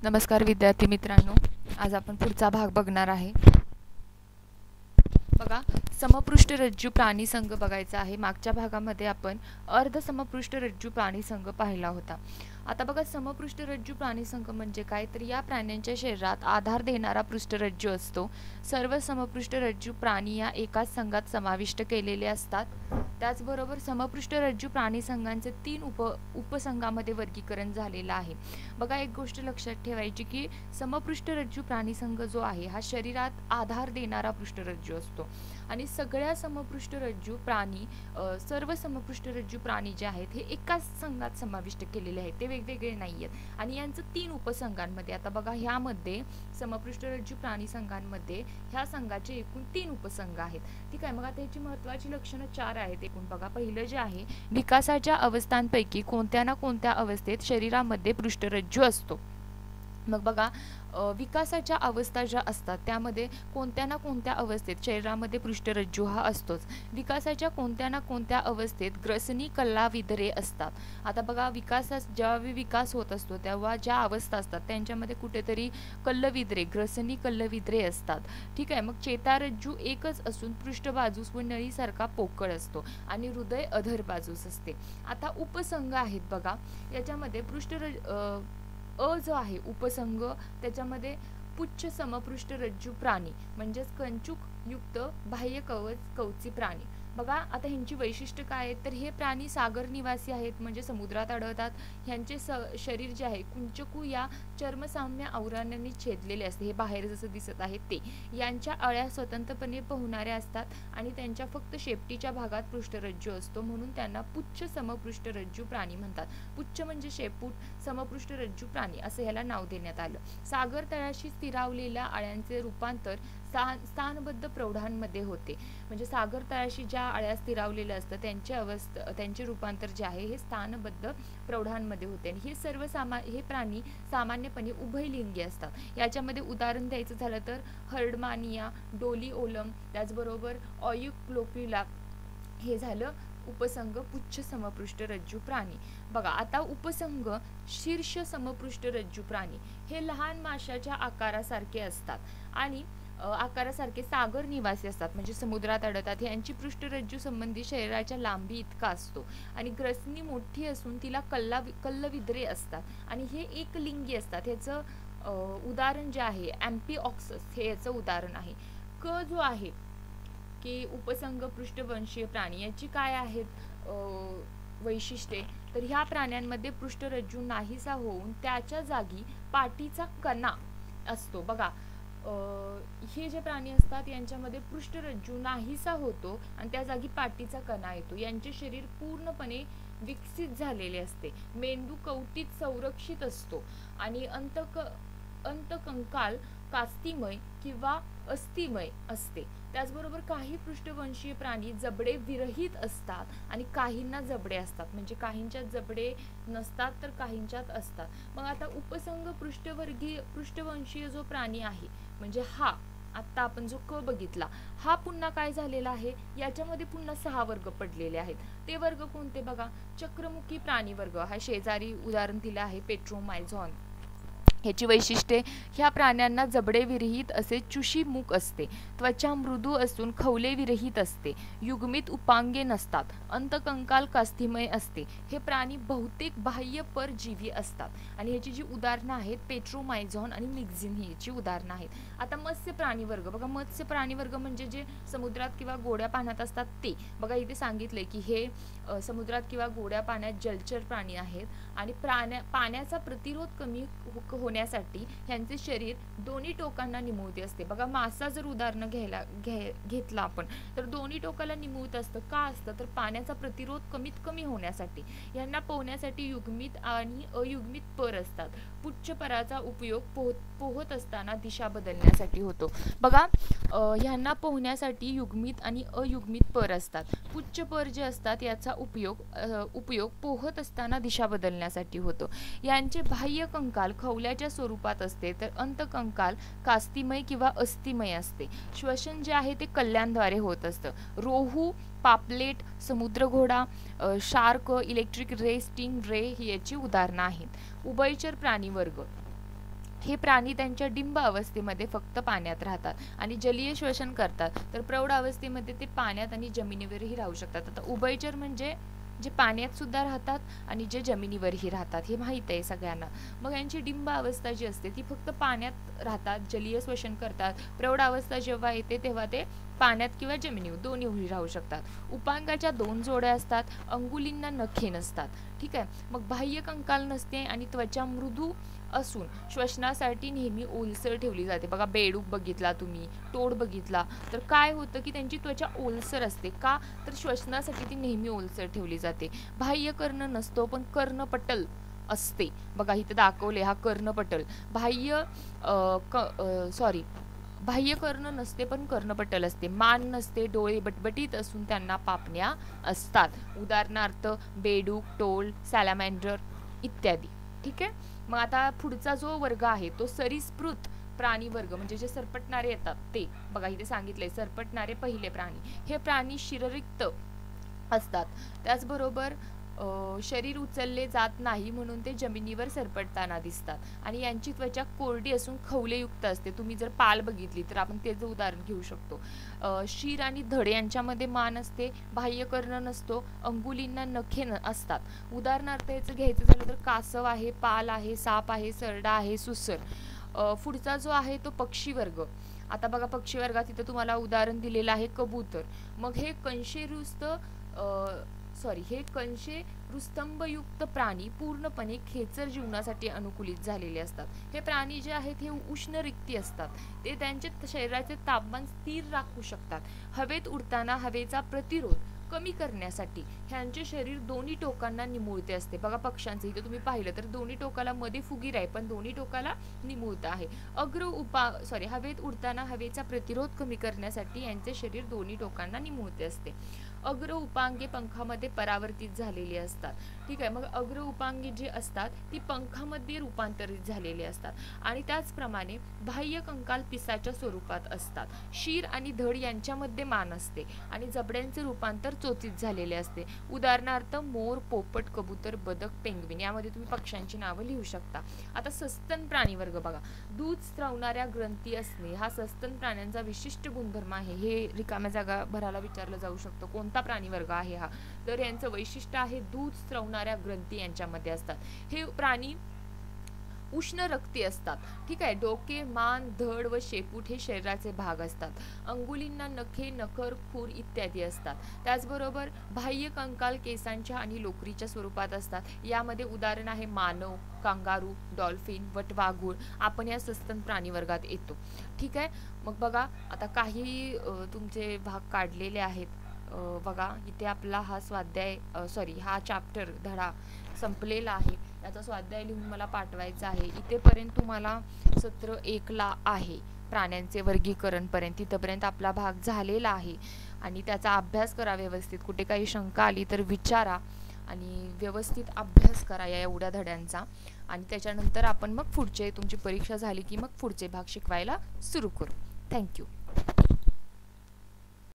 नमस्कार विद्यार्थी मित्रांनो, आज आपण पुढचा भाग बघणार आहे. बघा, समपृष्ठरज्जू प्राणी संघ बघायचा आहे. मागच्या भागामध्ये आपण अर्धसमपृष्ठरज्जू प्राणी संघ पाहिला होता. आता बघा, समपृष्ठरज्जू प्राणी संघ म्हणजे काय, तर या प्राण्यांच्या शरीरात आधार देणारा पृष्ठरज्जू असतो. सर्व समपृष्ठरज्जू प्राणी या एकाच संघात समाविष्ट केलेले असतात. त्याचबरोबर समपृष्ठरज्जू प्राणी संघांचे 3 उपसंघामध्ये वर्गीकरण झालेलं आहे. बघा, एक गोष्ट लक्षात ठेवायची की समपृष्ठरज्जू प्राणी संघ जो आहे हा शरीरात आधार देणारा पृष्ठरज्जू असतो आणि सगळ्या समपृष्ठरज्जू प्राणी सर्व समपृष्ठरज्जू प्राणी जे आहेत हे एकाच संघात समाविष्ट केलेले आहेत, ते वेगवेगळे नाही आहेत आणि यांचं 3 उपसंघांमध्ये. आता बघा, ह्यामध्ये समपृष्ठरज्जू प्राणी संघांमध्ये ह्या संघाचे एकूण 3 उपसंघ आहेत. ठीक आहे, मग आता ह्याची महत्त्वाची लक्षणं 4 आहेत एकूण. बघा, पहिलं जे आहे, विकासाच्या अवस्थांपैकी कोणत्या ना कोणत्या अवस्थेत शरीरामध्ये पृष्ठरज्जू असतो. मग बघा, विकासाच्या अवस्था ज्या असतात त्यामध्ये कोणत्या ना कोणत्या अवस्थेत शरीरामध्ये पृष्ठरज्जू हा असतोच. विकासाच्या कोणत्या ना कोणत्या अवस्थेत ग्रसनी कल्लाविद्रे असतात. आता बघा, जेव्हा विकास होत असतो तेव्हा ज्या अवस्था असतात त्यांच्यामध्ये कुठेतरी कल्लविद्रे, ग्रसनी कल्लविद्रे असतात. ठीक आहे, मग चेतारज्जू एकच असून पृष्ठबाजूस व नळीसारखा पोकळ असतो आणि हृदय अधर बाजूस असते. आता उपसंघ आहेत बघा, याच्यामध्ये जो आहे उपसंघ, त्याच्यामध्ये पुच्छ समपृष्ठरज्जू प्राणी म्हणजेच कंचुक युक्त बाह्य कवची प्राणी. बघा, आता ह्यांची वैशिष्ट्य काय आहेत, तर हे प्राणी सागर निवासी आहेत, म्हणजे समुद्रात आढळतात. ह्यांचे शरीर जे आहे कुंचकू या चर्मसाम्य आवरणांनी छेदलेले असते. हे बाहेर जसं दिसत आहे ते. यांच्या अळ्या स्वतंत्रपणे पोहणाऱ्या असतात आणि त्यांच्या फक्त शेपटीच्या भागात पृष्ठरज्जू असतो, म्हणून त्यांना पुच्छ समपृष्ठरज्जू प्राणी म्हणतात. पुच्छ म्हणजे शेपूट, समपृष्ठरज्जू प्राणी असं ह्याला नाव देण्यात आलं. सागर तळाशी स्थिरावलेल्या अळ्यांचे रूपांतर स्थानबद्ध प्रौढांमध्ये होते. म्हणजे सागर तळाशी ज्या अळ्या स्थिरावलेल्या असतात त्यांचे रूपांतर जे आहे हे स्थानबद्ध प्रौढांमध्ये होते. आणि हे प्राणी सामान्यपणे उभयलिंगी असतात. याच्यामध्ये उदाहरण द्यायचं झालं तर हर्डमानिया, डोलिओलम, त्याचबरोबर ऑयुक्लोप्युला हे झालं उपसंघ पुच्छ समपृष्ठरज्जू प्राणी. बघा, आता उपसंघ शीर्ष समपृष्ठरज्जू प्राणी हे लहान माशाच्या आकारासारखे असतात आणि आकारासारखे सागर निवासी असतात, म्हणजे समुद्रात आढळतात. यांची पृष्ठरज्जू संबंधी शरीराच्या लांबी इतका असतो आणि ग्रसनी मोठी असून तिला कल्लविद्रे असतात आणि हे एकलिंगी असतात. ह्याचं उदाहरण जे आहे अँपिऑक्सस हे याचं उदाहरण आहे. जो आहे की उपसंघ पृष्ठवंशीय प्राणी याची काय आहेत वैशिष्ट्ये, तर ह्या प्राण्यांमध्ये पृष्ठरज्जू नाहीसा होऊन त्याच्या जागी पाठीचा कणा असतो. बघा, हे जे प्राणी असतात यांच्यामध्ये पृष्ठरज्जू नाहीसा होतो आणि त्या जागी पाठीचा कणा येतो. यांचे शरीर पूर्णपणे विकसित झालेले असते. मेंदू कवटीत संरक्षित असतो आणि अंतकंकाल कास्तिमय किंवा अस्थिमय असते. त्याचबरोबर काही पृष्ठवंशीय प्राणी जबडे विरहित असतात आणि काहींना जबडे असतात, म्हणजे काहींच्यात जबडे नसतात तर काहींच्यात असतात. मग आता उपसंघ पृष्ठवंशीय जो प्राणी आहे, म्हणजे हा आता आपण जो क बघितला, हा पुन्हा काय झालेला आहे, याच्यामध्ये पुन्हा 6 वर्ग पडलेले आहेत. ते वर्ग कोणते बघा, चक्रमुखी प्राणी वर्ग, हा शेजारी उदाहरण दिलं आहे पेट्रोमायझॉन. ह्याची वैशिष्ट्ये, ह्या प्राण्यांना जबडे विरहित असे चुशी मुख असते, त्वचा मृदू असून खवले विरहित असते, युग्मित उपांगे नसतात, अंतकंकाल कास्थिमय असते. हे प्राणी बहुतेक बाह्य परजीवी असतात आणि ह्याची जी उदाहरणं आहेत पेट्रोमायझॉन आणि मिक्झिन ही याची उदाहरणं आहेत. आता मत्स्य प्राणी वर्ग बघा, मत्स्य प्राणी वर्ग म्हणजे जे समुद्रात किंवा गोड्या पाण्यात असतात ते. बघा, इथे सांगितले की हे समुद्रात किंवा गोड्या पाण्यात जलचर प्राणी आहेत आणि पाण्याचा प्रतिरोध कमी होण्यासाठी ह्यांचे शरीर दोन्ही टोकांना निमुळते असते. बघा, मासा जर उदाहरण घेतला आपण तर दोन्ही टोकाला निमुळत असतं. का असतं, तर पाण्याचा प्रतिरोध कमीत कमी होण्यासाठी. यांना पोहण्यासाठी युग्मित आणि अयुग्मित पर असतात. पुच्छ पराचा उपयोग पोहत असताना दिशा बदलण्यासाठी होतो. बघा, ह्यांना पोहण्यासाठी युग्मित आणि अयुग्मित पर असतात. पुच्छ पर जे असतात याचा उपयोग पोहत असताना दिशा बदलण्यासाठी होतो. यांचे बाह्य कंकाल खवल्याच्या स्वरूपात असते तर अंतकंकाल कास्तिमय किंवा अस्थिमय असते. श्वसन जे आहे ते कल्ल्यांद्वारे होत असतं. रोहू, पापलेट, समुद्रघोडा, shark, electric ray, sting ray ही याची उदाहरणं आहेत. उभयचर प्राणी वर्ग, हे प्राणी त्यांच्या डिंब अवस्थेमध्ये फक्त पाण्यात राहतात आणि जलीय श्वसन करतात, तर प्रौढ अवस्थेमध्ये ते पाण्यात आणि जमिनीवरही राहू शकतात. आता उभयचर म्हणजे जे पाण्यात सुद्धा राहतात आणि जे जमिनीवरही राहतात, हे माहीत आहे सगळ्यांना. मग यांची डिंब अवस्था जी असते ती फक्त पाण्यात राहतात, जलीय श्वसन करतात. प्रौढ अवस्था जेव्हा येते तेव्हा ते पाण्यात किंवा जमिनीवर दोन्हीही राहू शकतात. उपांगाच्या 2 जोड्या असतात, अंगुलींना नखे नसतात. ठीक आहे. मग बाह्य कंकाल नसते आणि त्वचा मृदू असून श्वसनासाठी नेहमी ओलसर ठेवली जाते. बघा, बेडूक बघितला तुम्ही, टोड बघितला, तर काय होतं की त्यांची त्वचा ओलसर असते. का? तर श्वसनासाठी ती नेहमी ओलसर ठेवली जाते. बाह्य कर्ण नसतो पण कर्णपटल असते. बघा इथे दाखवले, हा कर्णपटल. बाह्य कर्ण नसते पण कर्णपटल असते. मान नसते, डोळे बटबटीत असून त्यांना पापण्या असतात. उदाहरणार्थ बेडूक, टोळ, सॅलामँडर इत्यादी. ठीक आहे. मग आता पुढचा जो वर्ग आहे तो सरीसृप प्राणी वर्ग, म्हणजे जे सरपटणारे येतात ते. बघा इथे सांगितलंय सरपटणारे पहिले प्राणी. हे प्राणी शिररिक्त असतात. त्याचबरोबर शरीर उचलले जात नाही म्हणून ते जमिनीवर सरपटताना दिसतात आणि यांची त्वचा कोरडी असून खवलेयुक्त असते. तुम्ही जर पाल बघितली तर आपण त्याचं उदाहरण घेऊ शकतो. शीर आणि धड यांच्यामध्ये मान असते, बाह्य कर्ण नसतो, अंगुलींना नखे असतात. उदाहरणार्थ याचं घ्यायचं झालं तर कासव आहे, पाल आहे, साप आहे, सरडा आहे, सुसर. पुढचा जो आहे तो पक्षी वर्ग. आता बघा पक्षी वर्गात इथं तुम्हाला उदाहरण दिलेलं आहे कबूतर. मग हे हे कंशे रुस्तंभयुक्त प्राणी पूर्णपणे खेचर जीवनासाठी अनुकूलित झालेले असतात. हे प्राणी जे आहेत हे उष्णरिक्ती असतात. ते त्यांच्या शरीराचे तापमान स्थिर राखू शकतात. हवेत उडताना हवेचा प्रतिरोध कमी करण्यासाठी ह्यांचे शरीर दोन्ही टोकांना निमुळते असते. बघा पक्ष्यांचं इथे तुम्ही पाहिलं तर दोन्ही टोकाला मध्ये फुगीर आहे पण दोन्ही टोकाला निमुळत आहे. हवेत उडताना हवेचा प्रतिरोध कमी करण्यासाठी यांचे शरीर दोन्ही टोकांना निमुळते असते. अग्र उपांगे पंखामध्ये परावर्तित झालेली असतात. ठीक आहे. मग अग्र उपांगे जी असतात ती पंखामध्ये रूपांतरित झालेली असतात आणि त्याचप्रमाणे बाह्य कंकाल पिसाच्या स्वरूपात असतात. शीर आणि धड यांच्यामध्ये मान असते आणि जबड्यांचे रूपांतर चोचीत झालेले असते. उदाहरणार्थ मोर, पोपट, कबूतर, बदक, पेंग्विन यामध्ये तुम्ही पक्ष्यांची नावं लिहू शकता. आता सस्तन प्राणी वर्ग बघा. दूध स्त्रवणाऱ्या ग्रंथी असणे हा सस्तन प्राण्यांचा विशिष्ट गुणधर्म आहे. हे रिकाम्या जागा भरायला विचारलं जाऊ शकतं कोणता प्राणी वर्ग आहे हा, तर यांचं वैशिष्ट्य आहे दूध स्त्रवणाऱ्या ग्रंथी यांच्यामध्ये असतात. हे प्राणी उष्ण रक्ती असतात. ठीक आहे. डोके, मान, धड व शेपूट हे शरीराचे भाग असतात. अंगुलींना नखे, नखर, खूर इत्यादी असतात. त्याचबरोबर बाह्य कंकाल केसांच्या आणि लोकरीच्या स्वरूपात असतात. यामध्ये उदाहरण आहे मानव, कांगारू, डॉल्फिन, वटवाघूळ. आपण या सस्तन प्राणी वर्गात येतो. ठीक आहे. मग बघा आता काही तुमचे भाग काढलेले आहेत. बघा इथे आपला हा चॅप्टर धडा संपलेला आहे. याचा स्वाध्याय लिहून मला पाठवायचा आहे. इथेपर्यंत तुम्हाला सत्र 1 ला आहे प्राण्यांचे वर्गीकरण पर्यंत. तिथपर्यंत आपला भाग झालेला आहे आणि त्याचा अभ्यास करा व्यवस्थित. कुठे काही शंका आली तर विचारा आणि व्यवस्थित अभ्यास करा या एवढ्या धड्यांचा. आणि त्याच्यानंतर आपण मग तुमची परीक्षा झाली की मग पुढचे भाग शिकवायला सुरू करू. थँक्यू.